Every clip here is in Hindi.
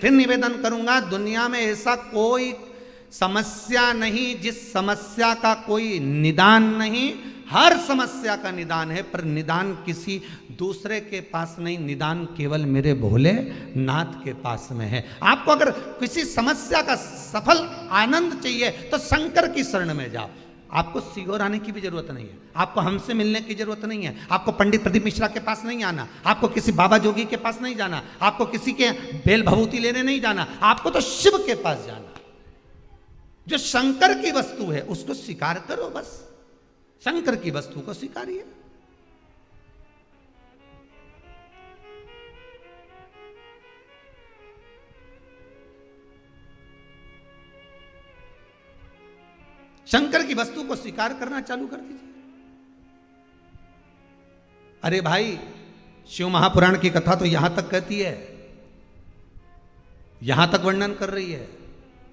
फिर निवेदन करूंगा, दुनिया में ऐसा कोई समस्या नहीं जिस समस्या का कोई निदान नहीं। हर समस्या का निदान है, पर निदान किसी दूसरे के पास नहीं, निदान केवल मेरे भोले नाथ के पास में है। आपको अगर किसी समस्या का सफल आनंद चाहिए तो शंकर की शरण में जाओ। आपको सीहोर आने की भी जरूरत नहीं है, आपको हमसे मिलने की जरूरत नहीं है, आपको पंडित प्रदीप मिश्रा के पास नहीं आना, आपको किसी बाबा जोगी के पास नहीं जाना, आपको किसी के बेल भभूति लेने नहीं जाना, आपको तो शिव के पास जाना। जो शंकर की वस्तु है उसको स्वीकार करो, बस शंकर की वस्तु को स्वीकारिए। शंकर की वस्तु को स्वीकार करना चालू कर दीजिए। अरे भाई, शिव महापुराण की कथा तो यहां तक कहती है, यहां तक वर्णन कर रही है,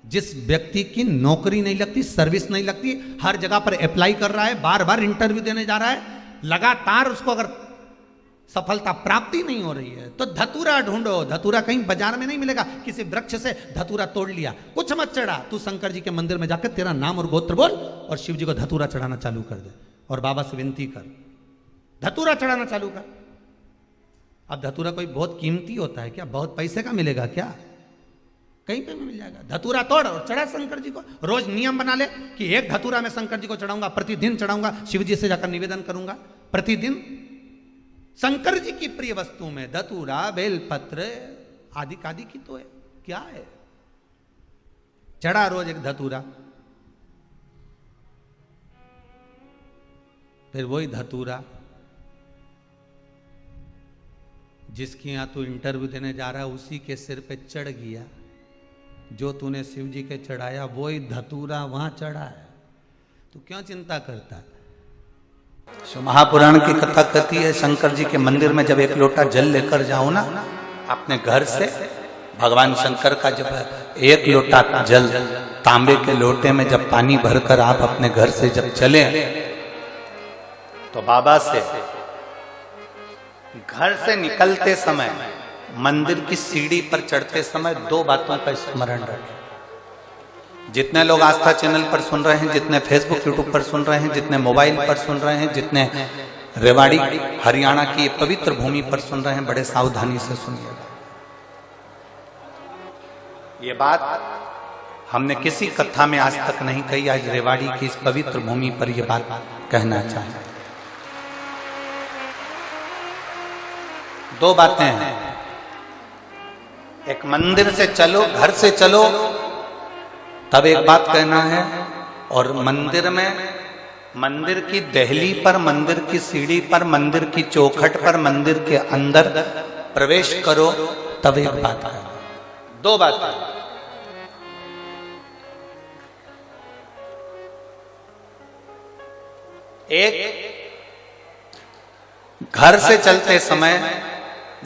जिस व्यक्ति की नौकरी नहीं लगती, सर्विस नहीं लगती, हर जगह पर अप्लाई कर रहा है, बार बार इंटरव्यू देने जा रहा है, लगातार उसको अगर सफलता प्राप्ति नहीं हो रही है तो धतूरा ढूंढो। धतूरा कहीं बाजार में नहीं मिलेगा, किसी वृक्ष से धतूरा तोड़ लिया, कुछ मत चढ़ा, तू शंकर जी के मंदिर में जाकर तेरा नाम और गोत्र बोल और शिव जी को धतूरा चढ़ाना चालू कर दे और बाबा से विनती कर, धतूरा चढ़ाना चालू कर। अब धतूरा कोई बहुत कीमती होता है क्या? बहुत पैसे का मिलेगा क्या? कहीं पे भी मिल जाएगा। धतूरा तोड़ और चढ़ा शंकर जी को। रोज नियम बना ले कि एक धतूरा मैं शंकर जी को चढ़ाऊंगा, प्रतिदिन चढ़ाऊंगा, शिव जी से जाकर निवेदन करूंगा प्रतिदिन। शंकर जी की प्रिय वस्तु में धतूरा, बेलपत्र आदि आदि की तो है, क्या है? चढ़ा रोज एक धतूरा, फिर वही धतूरा जिसके यहां तू इंटरव्यू देने जा रहा है उसी के सिर पे चढ़ गया। जो तूने शिव जी के चढ़ाया वही धतूरा वहां चढ़ा है, तू क्यों चिंता करता है? महापुराण की कथा कहती है, शंकर जी के मंदिर में जब एक लोटा जल लेकर जाओ ना अपने घर से, भगवान शंकर का जब एक लोटा जल तांबे के लोटे में जब पानी भरकर आप अपने घर से जब चले तो बाबा से घर से निकलते समय मंदिर की सीढ़ी पर चढ़ते समय दो बातों का स्मरण रखें। जितने लोग आस्था चैनल पर सुन रहे हैं, जितने फेसबुक यूट्यूब पर सुन रहे हैं, जितने मोबाइल पर सुन रहे हैं, जितने रेवाड़ी हरियाणा की पवित्र भूमि पर सुन रहे हैं, बड़े सावधानी से सुनिएगा। ये बात हमने किसी कथा में आज तक नहीं कही, आज रेवाड़ी की इस पवित्र भूमि पर यह बात कहना चाहते। दो बातें हैं, एक मंदिर से चलो, घर से चलो तब एक बात कहना है, और मंदिर में, मंदिर की दहली पर, मंदिर की सीढ़ी पर, मंदिर की चौखट पर, मंदिर के अंदर प्रवेश करो तब एक बात कहना। दो बातें। एक, घर से चलते समय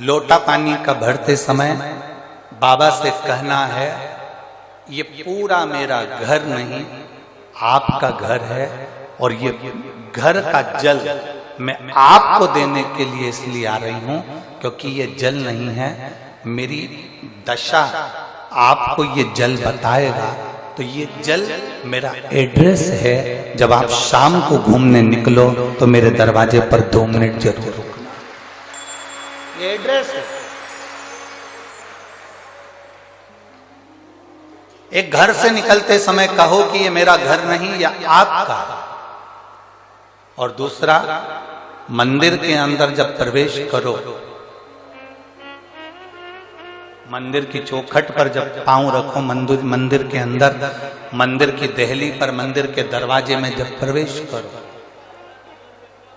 लोटा पानी का भरते समय बाबा से कहना है, ये पूरा मेरा घर नहीं आपका घर है, और ये घर का जल मैं आपको देने के लिए इसलिए आ रही हूं क्योंकि ये जल नहीं है, मेरी दशा आपको ये जल बताएगा। तो ये जल मेरा एड्रेस है, जब आप शाम को घूमने निकलो तो मेरे दरवाजे पर 2 मिनट जरूर रुकना। ये एड्रेस है। एक घर से निकलते समय कहो कि ये मेरा घर नहीं, या आपका। और दूसरा, मंदिर के अंदर जब प्रवेश करो, मंदिर की चौखट पर जब पांव रखो, मंदिर के अंदर, मंदिर की दहली पर, मंदिर के दरवाजे में जब प्रवेश करो,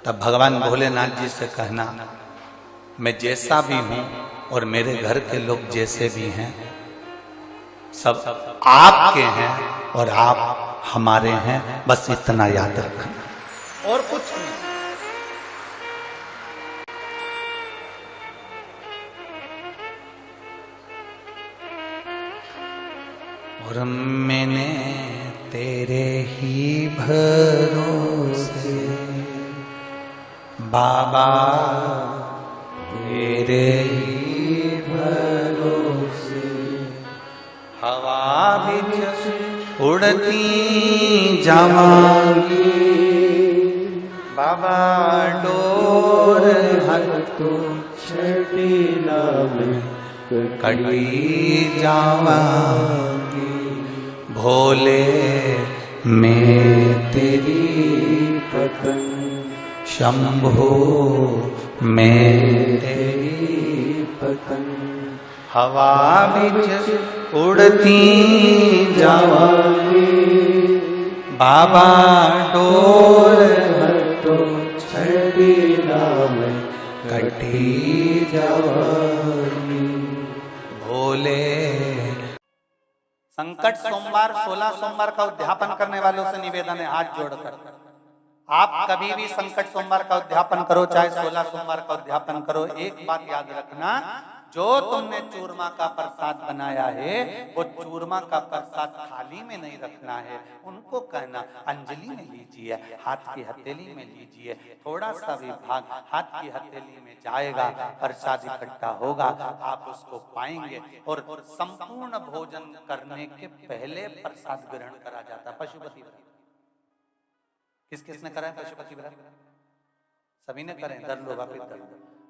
तब भगवान भोलेनाथ जी से कहना, मैं जैसा भी हूं और मेरे घर के लोग जैसे भी हैं, सब आपके हैं और आप हमारे हैं, बस इतना याद रखना और कुछ नहीं। और मैंने तेरे ही भरोसे बाबा, तेरे ही भरोसे हवा बिच उड़ती जावांगी, बाबा डोर हर तो छटीला में कटी जावांगी, भोले मैं तेरी पतन, शंभो मैं तेरी पतन, हवा बिच उड़ती जावांगी, बाबा डोर हटो छड़ीला में कटी जावांगी, भोले। संकट सोमवार 16 सोमवार का उद्यापन करने वालों से निवेदन है हाथ जोड़कर, आप कभी भी संकट सोमवार का उद्यापन करो, चाहे 16 सोमवार का उद्यापन करो, एक बात याद रखना, जो तुमने चूरमा का प्रसाद बनाया है वो चूरमा का प्रसाद थाली में नहीं रखना है, उनको कहना अंजलि में लीजिए, हाथ की हथेली में लीजिए, थोड़ा सा भी भाग हाथ की हथेली में जाएगा, प्रसाद इकट्ठा होगा, आप उसको पाएंगे। और संपूर्ण भोजन करने के पहले प्रसाद ग्रहण करा जाता है। पशुपति व्रत किस किसने करा है? पशुपति व्रत सभी ने करे, दर लोग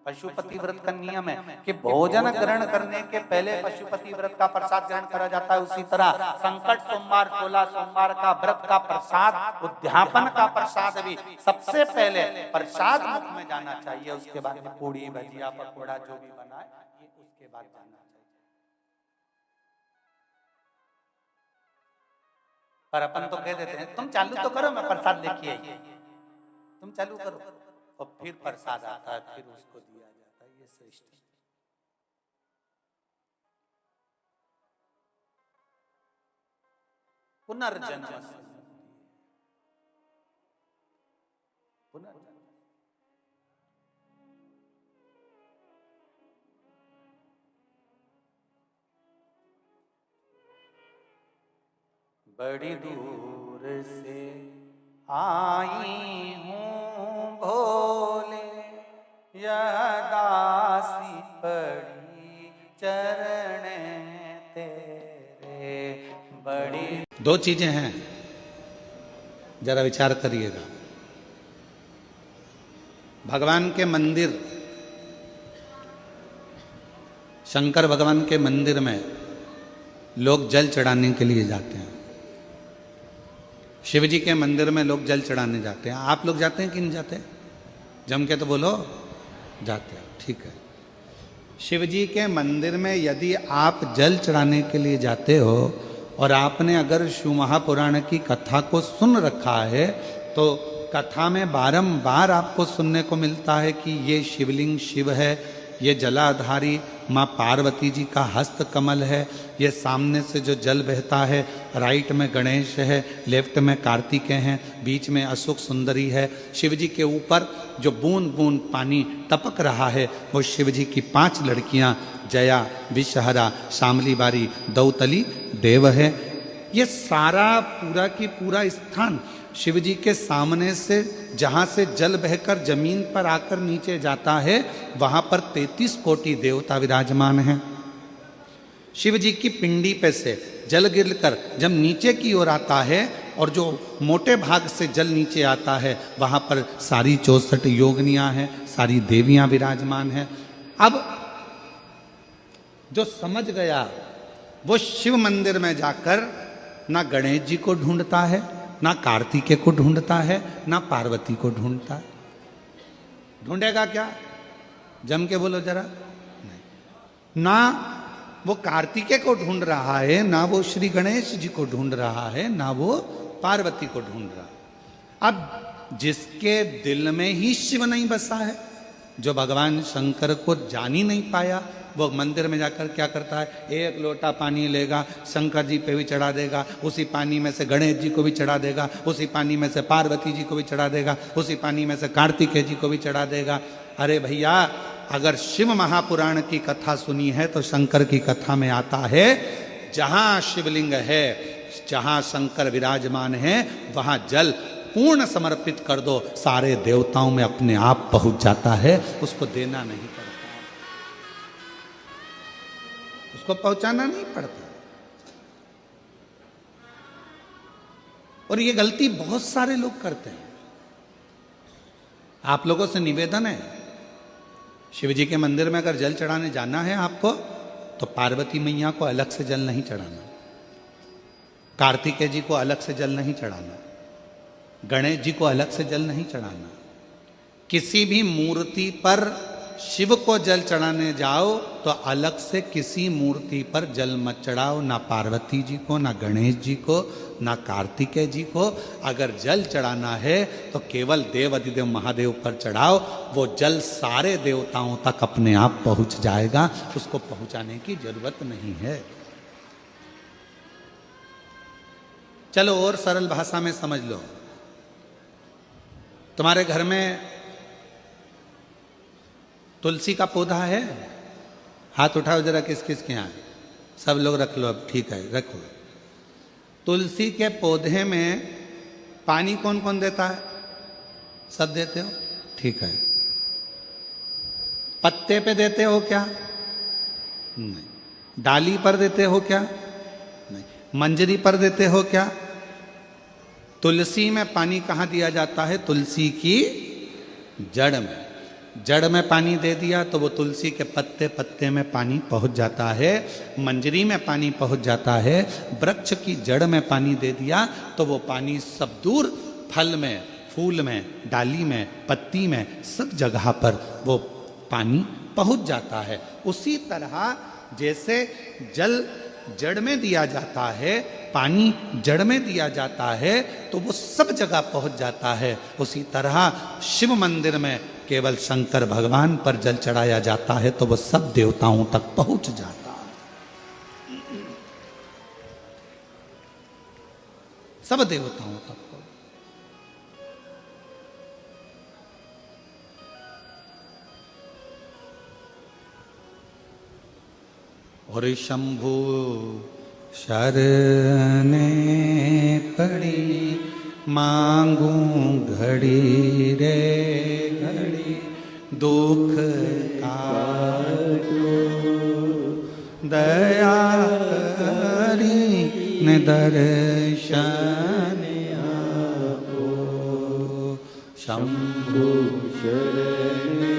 पशुपति व्रत का नियम है कि भोजन ग्रहण करने के पहले पशुपति व्रत का प्रसाद ग्रहण करा जाता है। उसी तरह संकट सोमवार 16 सोमवार का व्रत का प्रसाद, उद्यापन का प्रसाद भी सबसे पहले प्रसाद मुख में जाना चाहिए, उसके बाद में पूड़ी भजिया पकौड़ा जो भी बनाए ये उसके बाद जाना चाहिए। पर अपन तो कह देते हैं तुम चालू तो करो, मैं प्रसाद लेके आई, तुम चालू करो, और फिर प्रसाद आता है, फिर उसको दिया जाता है, ये श्रेष्ठ है। पुनर्जन्म से पुनर्जन्म, बड़ी दूर से आई हूँ भोले, यह दासी पड़ी चरण तेरे, बड़ी। दो चीजें हैं, जरा विचार करिएगा। भगवान के मंदिर, शंकर भगवान के मंदिर में लोग जल चढ़ाने के लिए जाते हैं। शिव जी के मंदिर में लोग जल चढ़ाने जाते हैं। आप लोग जाते हैं कि नहीं जाते? जम के तो बोलो, जाते हैं, ठीक है। शिव जी के मंदिर में यदि आप जल चढ़ाने के लिए जाते हो और आपने अगर शिव महापुराण की कथा को सुन रखा है तो कथा में बारंबार आपको सुनने को मिलता है कि ये शिवलिंग शिव है, ये जलाधारी माँ पार्वती जी का हस्त कमल है, ये सामने से जो जल बहता है, राइट में गणेश है, लेफ्ट में कार्तिकेय हैं, बीच में अशोक सुंदरी है। शिव जी के ऊपर जो बूंद बूंद पानी टपक रहा है वो शिव जी की 5 लड़कियां जया, विषहरा, शामली बारी, दौतली देव है। ये सारा पूरा की पूरा स्थान शिव जी के सामने से जहाँ से जल बहकर जमीन पर आकर नीचे जाता है वहाँ पर 33 कोटि देवता विराजमान हैं। शिव जी की पिंडी पे से जल गिरकर जब नीचे की ओर आता है और जो मोटे भाग से जल नीचे आता है वहाँ पर सारी 64 योगिनियाँ हैं, सारी देवियाँ विराजमान हैं। अब जो समझ गया वो शिव मंदिर में जाकर ना गणेश जी को ढूंढता है, ना कार्तिकेय को ढूंढता है, ना पार्वती को ढूंढता है। ढूंढेगा क्या? जम के बोलो जरा। नहीं, ना वो कार्तिकेय को ढूंढ रहा है, ना वो श्री गणेश जी को ढूंढ रहा है, ना वो पार्वती को ढूंढ रहा है। अब जिसके दिल में ही शिव नहीं बसा है, जो भगवान शंकर को जान ही नहीं पाया, वो मंदिर में जाकर क्या करता है? 1 लोटा पानी लेगा, शंकर जी पे भी चढ़ा देगा, उसी पानी में से गणेश जी को भी चढ़ा देगा, उसी पानी में से पार्वती जी को भी चढ़ा देगा, उसी पानी में से कार्तिकेय जी को भी चढ़ा देगा। अरे भैया, अगर शिव महापुराण की कथा सुनी है तो शंकर की कथा में आता है जहां शिवलिंग है, जहां शंकर विराजमान है, वहां जल पूर्ण समर्पित कर दो, सारे देवताओं में अपने आप पहुंच जाता है, उसको देना नहीं पड़ता, उसको पहुंचाना नहीं पड़ता। और ये गलती बहुत सारे लोग करते हैं। आप लोगों से निवेदन है, शिव जी के मंदिर में अगर जल चढ़ाने जाना है आपको, तो पार्वती मैया को अलग से जल नहीं चढ़ाना, कार्तिकेय जी को अलग से जल नहीं चढ़ाना, गणेश जी को अलग से जल नहीं चढ़ाना। किसी भी मूर्ति पर शिव को जल चढ़ाने जाओ तो अलग से किसी मूर्ति पर जल मत चढ़ाओ, ना पार्वती जी को, ना गणेश जी को, ना कार्तिकेय जी को। अगर जल चढ़ाना है तो केवल देव अधिदेव महादेव पर चढ़ाओ, वो जल सारे देवताओं तक अपने आप पहुंच जाएगा, उसको पहुंचाने की जरूरत नहीं है। चलो और सरल भाषा में समझ लो, तुम्हारे घर में तुलसी का पौधा है? हाथ उठाओ जरा, किस किस के यहाँ? सब लोग रख लो, अब ठीक है रखो। तुलसी के पौधे में पानी कौन कौन देता है? सब देते हो, ठीक है। पत्ते पे देते हो क्या? नहीं। डाली पर देते हो क्या? नहीं। मंजरी पर देते हो क्या? तुलसी में पानी कहाँ दिया जाता है? तुलसी की जड़ में। जड़ में पानी दे दिया तो वो तुलसी के पत्ते पत्ते में पानी पहुंच जाता है, मंजरी में पानी पहुंच जाता है। वृक्ष की जड़ में पानी दे दिया तो वो पानी सब दूर फल में, फूल में, डाली में, पत्ती में, सब जगह पर वो पानी पहुंच जाता है। उसी तरह जैसे जल जड़ में दिया जाता है, पानी जड़ में दिया जाता है, तो वो सब जगह पहुंच जाता है। उसी तरह शिव मंदिर में केवल शंकर भगवान पर जल चढ़ाया जाता है तो वो सब देवताओं तक पहुंच जाता है, सब देवताओं तक। और शंभु शरणे पड़ी मांगू घड़ी रे घड़ी, दुख काटो दया करी न दर्शन आपो। शंभु शरणे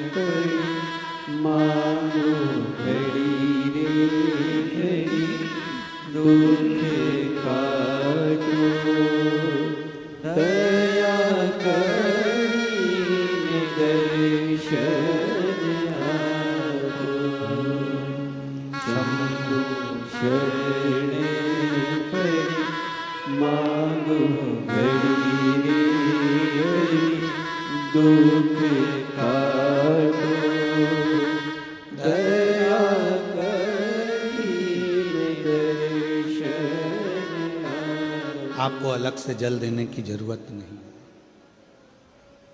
पड़ी मांगो घड़ी रे घड़ी, दुख काटो दया करी दर्शन आपो। शंभु शरणे पड़ी मांगो घड़ी रे घड़ी, दुख काटो दया करी दर्शन आपो। आपको अलग से जल देने की जरूरत नहीं,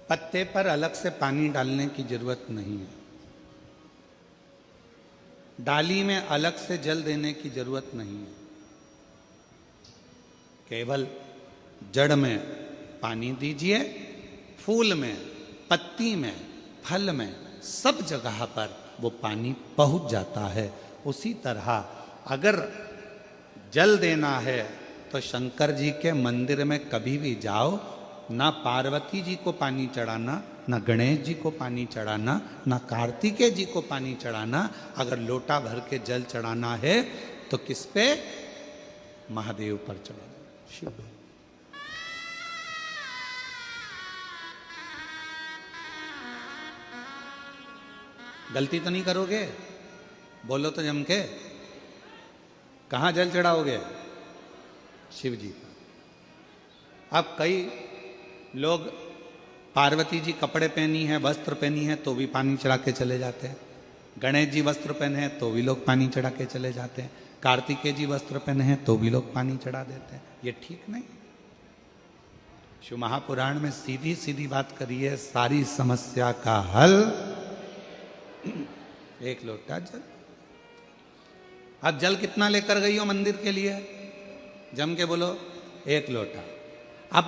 पत्ते पर अलग से पानी डालने की जरूरत नहीं है, डाली में अलग से जल देने की जरूरत नहीं है। केवल जड़ में पानी दीजिए, फूल में, पत्ती में, फल में, सब जगह पर वो पानी पहुंच जाता है। उसी तरह अगर जल देना है तो शंकर जी के मंदिर में कभी भी जाओ, ना पार्वती जी को पानी चढ़ाना, ना गणेश जी को पानी चढ़ाना, ना कार्तिकेय जी को पानी चढ़ाना। अगर लोटा भर के जल चढ़ाना है तो किस पे? महादेव पर चढ़ाना, शिव। गलती तो नहीं करोगे? बोलो तो जम के। कहाँ जल चढ़ाओगे? शिव जी पर। अब कई लोग पार्वती जी कपड़े पहनी है, वस्त्र पहनी है, तो भी पानी चढ़ा के चले जाते हैं। गणेश जी वस्त्र पहने हैं तो भी लोग पानी चढ़ा के चले जाते हैं। कार्तिकेय जी वस्त्र पहने हैं तो भी लोग पानी चढ़ा देते हैं। ये ठीक नहीं। शिव महापुराण में सीधी सीधी बात करी है, सारी समस्या का हल एक लोटा जल। अब जल कितना लेकर गई हो मंदिर के लिए? जम के बोलो, एक लोटा। अब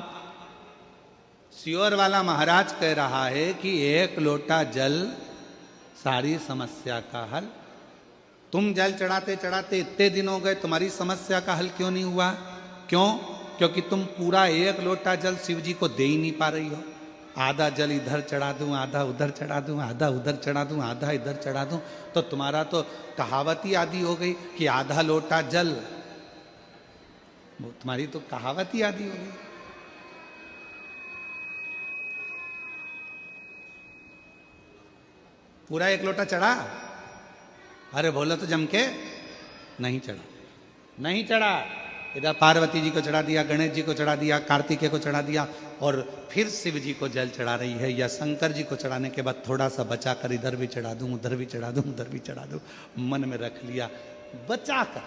सियोर वाला महाराज कह रहा है कि एक लोटा जल सारी समस्या का हल। तुम जल चढ़ाते चढ़ाते इतने दिन हो गए, तुम्हारी समस्या का हल क्यों नहीं हुआ? क्यों? क्योंकि तुम पूरा एक लोटा जल शिव जी को दे ही नहीं पा रही हो। आधा जल इधर चढ़ा दूं, आधा उधर चढ़ा दूं, आधा उधर चढ़ा दूं, आधा इधर चढ़ा दूं, तो तुम्हारा तो कहावत ही आदि हो गई कि आधा लोटा जल, वो तुम्हारी तो कहावत ही आदि हो गई। पूरा एक लोटा चढ़ा? अरे बोलो तो जम के, नहीं चढ़ा, नहीं चढ़ा। इधर पार्वती जी को चढ़ा दिया, गणेश जी को चढ़ा दिया, कार्तिकेय को चढ़ा दिया, और फिर शिव जी को जल चढ़ा रही है, या शंकर जी को चढ़ाने के बाद थोड़ा सा बचा कर इधर भी चढ़ा दूं, उधर भी चढ़ा दूं, उधर भी चढ़ा दूं, मन में रख लिया बचा कर।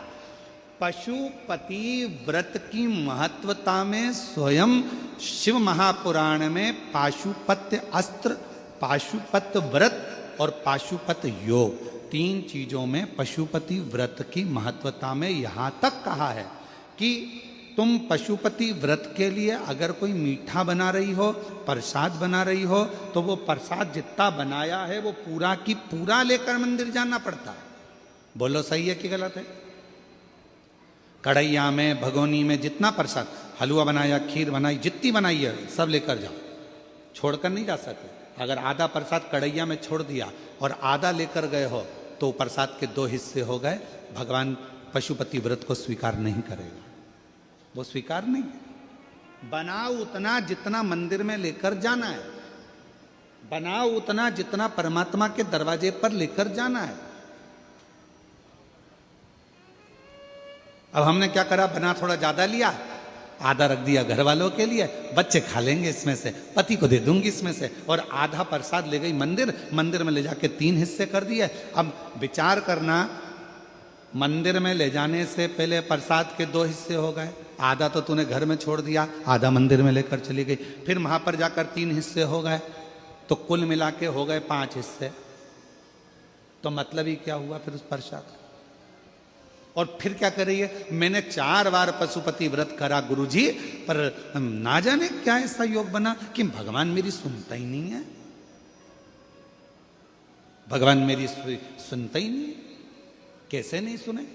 पशुपति व्रत की महत्वता में स्वयं शिव महापुराण में पाशुपत्य अस्त्र, पाशुपत व्रत और पाशुपत योग, 3 चीजों में पशुपति व्रत की महत्वता में यहां तक कहा है कि तुम पशुपति व्रत के लिए अगर कोई मीठा बना रही हो, प्रसाद बना रही हो, तो वो प्रसाद जितना बनाया है वो पूरा की पूरा लेकर मंदिर जाना पड़ता है। बोलो सही है कि गलत है? कढ़ैया में, भगोनी में जितना प्रसाद, हलवा बनाया, खीर बनाई, जितनी बनाई है सब लेकर जाओ, छोड़कर नहीं जा सकते। अगर आधा प्रसाद कढ़ैया में छोड़ दिया और आधा लेकर गए हो तो प्रसाद के 2 हिस्से हो गए। भगवान पशुपति व्रत को स्वीकार नहीं करेगा, वो स्वीकार नहीं। बनाओ उतना जितना मंदिर में लेकर जाना है, बनाओ उतना जितना परमात्मा के दरवाजे पर लेकर जाना है। अब हमने क्या करा, बना थोड़ा ज्यादा लिया, आधा रख दिया घर वालों के लिए, बच्चे खा लेंगे इसमें से, पति को दे दूंगी इसमें से, और आधा प्रसाद ले गई मंदिर, मंदिर में ले जाके 3 हिस्से कर दिए। अब विचार करना, मंदिर में ले जाने से पहले प्रसाद के 2 हिस्से हो गए, आधा तो तूने घर में छोड़ दिया, आधा मंदिर में लेकर चली गई, फिर वहां पर जाकर 3 हिस्से हो गए, तो कुल मिला के हो गए 5 हिस्से। तो मतलब ही क्या हुआ फिर उस प्रसाद का? और फिर क्या कर रही है, मैंने 4 बार पशुपति व्रत करा गुरुजी, पर ना जाने क्या ऐसा योग बना कि भगवान मेरी सुनता ही नहीं है, भगवान मेरी सुनता ही नहीं है। कैसे नहीं सुने?